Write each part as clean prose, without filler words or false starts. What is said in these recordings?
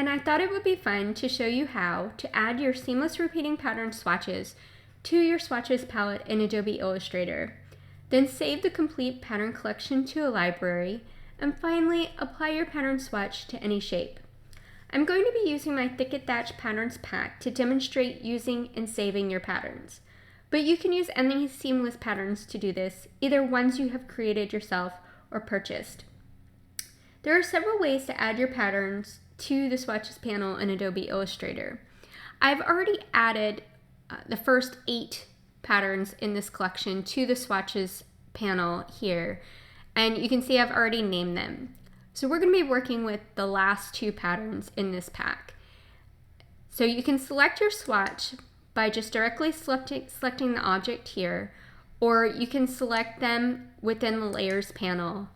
and I thought it would be fun to show you how to add your seamless repeating pattern swatches to your swatches palette in Adobe Illustrator. Then save the complete pattern collection to a library, and finally apply your pattern swatch to any shape. I'm going to be using my Thicket Thatch Patterns pack to demonstrate using and saving your patterns. But you can use any seamless patterns to do this, either ones you have created yourself or purchased. There are several ways to add your patterns to the Swatches panel in Adobe Illustrator. I've already added the first 8 patterns in this collection to the Swatches panel here, and you can see I've already named them. So we're going to be working with the last 2 patterns in this pack. So you can select your swatch by just directly selecting the object here, or you can select them within the Layers panel.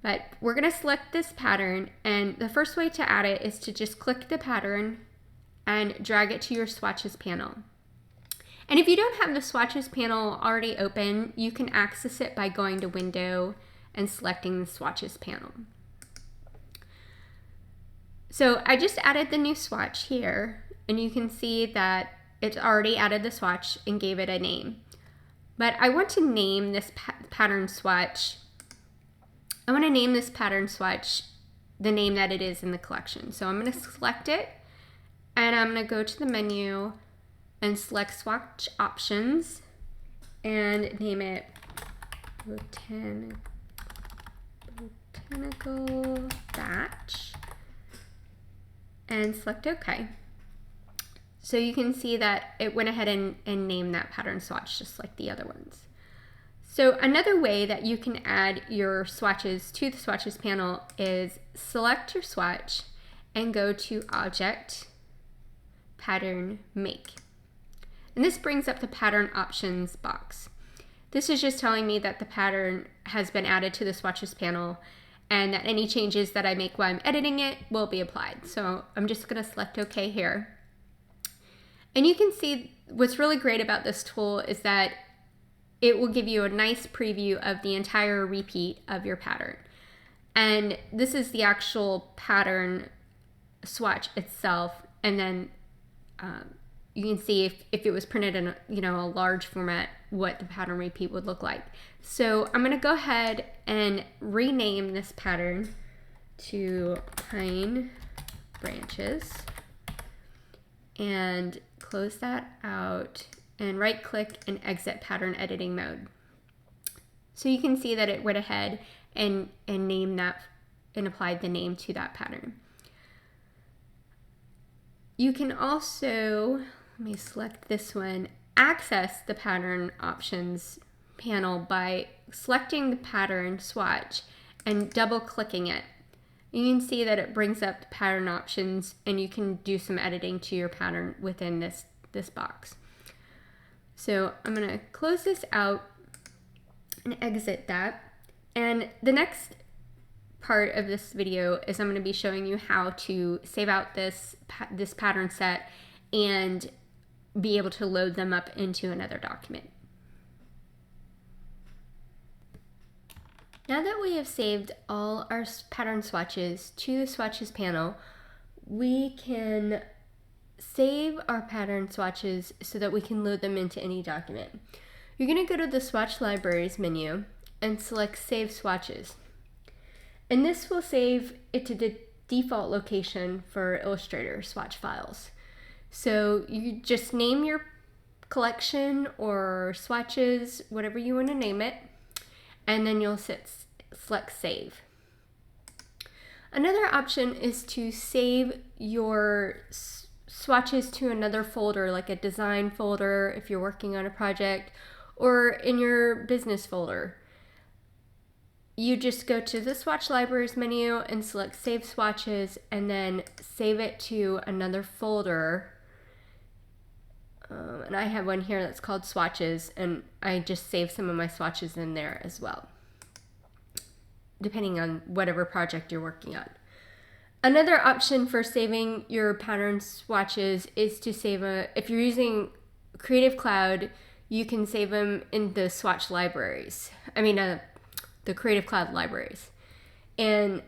But we're going to select this pattern, and the first way to add it is to just click the pattern and drag it to your Swatches panel. And if you don't have the Swatches panel already open, you can access it by going to Window and selecting the Swatches panel. So I just added the new swatch here, and you can see that it's already added the swatch and gave it a name. But I want to name this pattern swatch. I want to name this pattern swatch the name that it is in the collection. So I'm going to select it, and I'm going to go to the menu and select Swatch Options and name it Botanical Thatch and select OK. So you can see that it went ahead and named that pattern swatch just like the other ones. So another way that you can add your swatches to the Swatches panel is select your swatch and go to Object, Pattern, Make. And this brings up the Pattern Options box. This is just telling me that the pattern has been added to the Swatches panel and that any changes that I make while I'm editing it will be applied. So I'm just going to select OK here. And you can see what's really great about this tool is that it will give you a nice preview of the entire repeat of your pattern. And this is the actual pattern swatch itself, and then you can see if it was printed in a large format, what the pattern repeat would look like. So I'm going to go ahead and rename this pattern to Pine Branches and close that out and right click and exit pattern editing mode. So you can see that it went ahead and named that and applied the name to that pattern. You can also, let me select this one, access the pattern options panel by selecting the pattern swatch and double clicking it. You can see that it brings up the pattern options, and you can do some editing to your pattern within this box. So I'm going to close this out and exit that. And the next part of this video is I'm going to be showing you how to save out this pattern set and be able to load them up into another document. Now that we have saved all our pattern swatches to the Swatches panel, we can save our pattern swatches so that we can load them into any document. You're going to go to the Swatch Libraries menu and select Save Swatches. And this will save it to the default location for Illustrator swatch files. So you just name your collection or swatches, whatever you want to name it, and then you'll select Save. Another option is to save your swatches to another folder, like a design folder if you're working on a project, or in your business folder. You just go to the Swatch Libraries menu and select Save Swatches, and then save it to another folder. And I have one here that's called Swatches, and I just save some of my swatches in there as well, depending on whatever project you're working on. Another option for saving your pattern swatches is to save if you're using Creative Cloud, you can save them in the Swatch libraries. The Creative Cloud libraries. And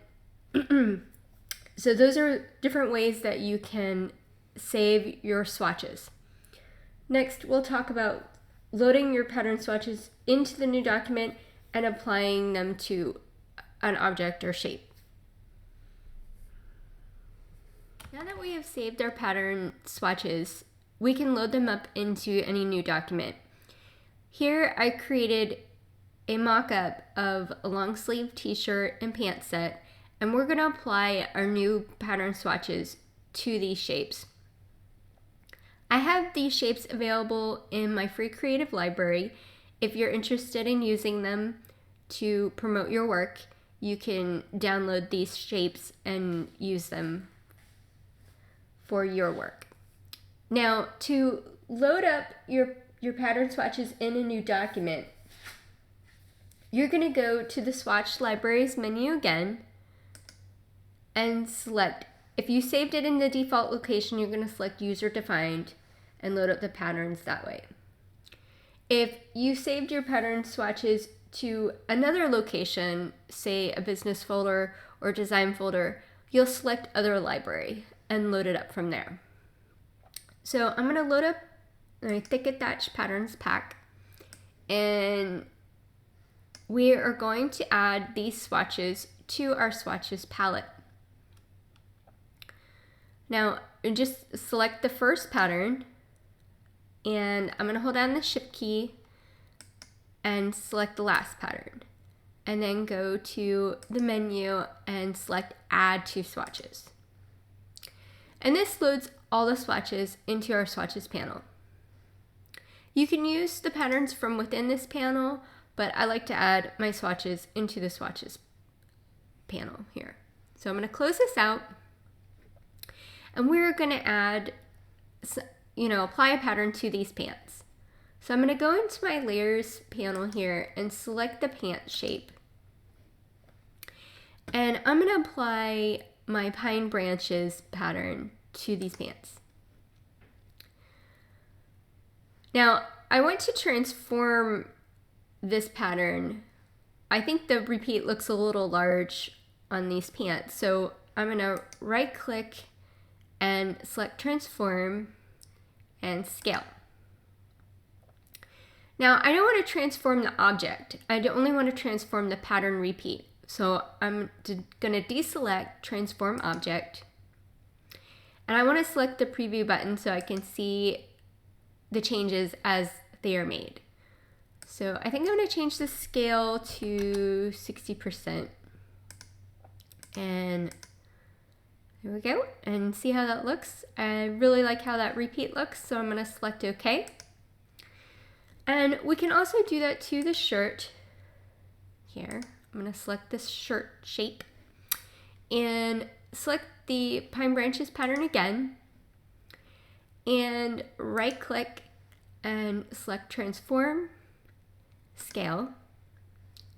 So those are different ways that you can save your swatches. Next, we'll talk about loading your pattern swatches into the new document and applying them to an object or shape. Now that we have saved our pattern swatches, we can load them up into any new document. Here I created a mock-up of a long sleeve t-shirt and pants set, and we're going to apply our new pattern swatches to these shapes. I have these shapes available in my free creative library. If you're interested in using them to promote your work, you can download these shapes and use them for your work. Now, to load up your pattern swatches in a new document, you're going to go to the Swatch Libraries menu again and select, if you saved it in the default location, you're going to select User Defined and load up the patterns that way. If you saved your pattern swatches to another location, say a business folder or design folder, you'll select Other Library and load it up from there. So I'm going to load up my Thick Attached Patterns pack, and we are going to add these swatches to our swatches palette. Now just select the first pattern, and I'm going to hold down the Shift key and select the last pattern, and then go to the menu and select Add to Swatches. And this loads all the swatches into our swatches panel. You can use the patterns from within this panel, but I like to add my swatches into the swatches panel here. So I'm going to close this out, and we're going to add, apply a pattern to these pants. So I'm going to go into my layers panel here and select the pant shape. And I'm going to apply my pine branches pattern to these pants. Now, I want to transform this pattern. I think the repeat looks a little large on these pants, so I'm going to right click and select Transform and Scale. Now, I don't want to transform the object. I only want to transform the pattern repeat. So I'm going to deselect Transform Object, and I want to select the preview button so I can see the changes as they are made. So I think I'm going to change the scale to 60%. And there we go, and see how that looks. I really like how that repeat looks, so I'm going to select OK. And we can also do that to the shirt here. I'm going to select this shirt shape and select the pine branches pattern again, and right click and select Transform, Scale,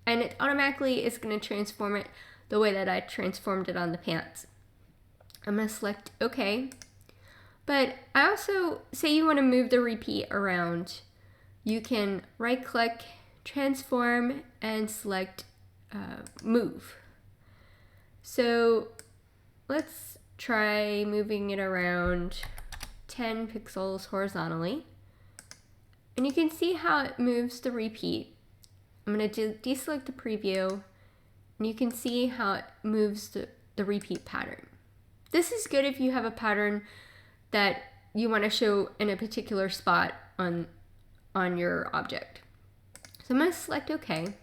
and it automatically is going to transform it the way that I transformed it on the pants. I'm going to select OK, but I also, say you want to move the repeat around, you can right click, transform, and select Move. So let's try moving it around 10 pixels horizontally, and you can see how it moves the repeat. I'm going to deselect the preview, and you can see how it moves the repeat pattern. This is good if you have a pattern that you want to show in a particular spot on your object. So I'm going to select OK.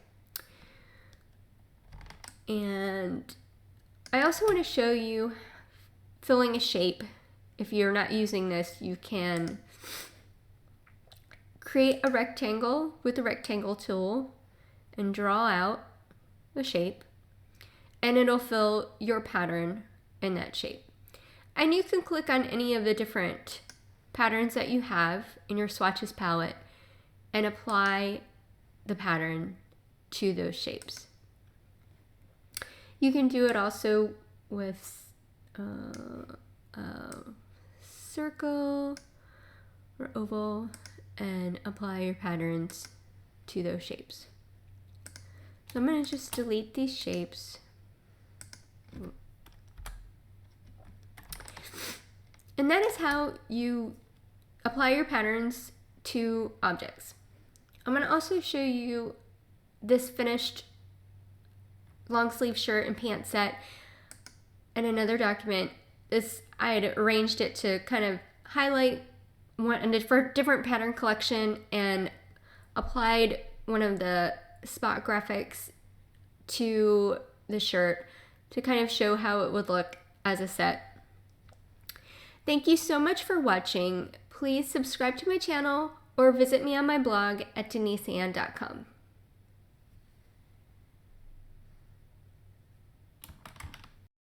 And I also want to show you filling a shape. If you're not using this, you can create a rectangle with the rectangle tool and draw out the shape, and it'll fill your pattern in that shape. And you can click on any of the different patterns that you have in your swatches palette and apply the pattern to those shapes. You can do it also with a circle or oval and apply your patterns to those shapes. So I'm going to just delete these shapes. And that is how you apply your patterns to objects. I'm going to also show you this finished long sleeve shirt and pants set in another document. I had arranged it to kind of highlight for different pattern collection and applied one of the spot graphics to the shirt to kind of show how it would look as a set. Thank you so much for watching. Please subscribe to my channel or visit me on my blog at deniseann.com.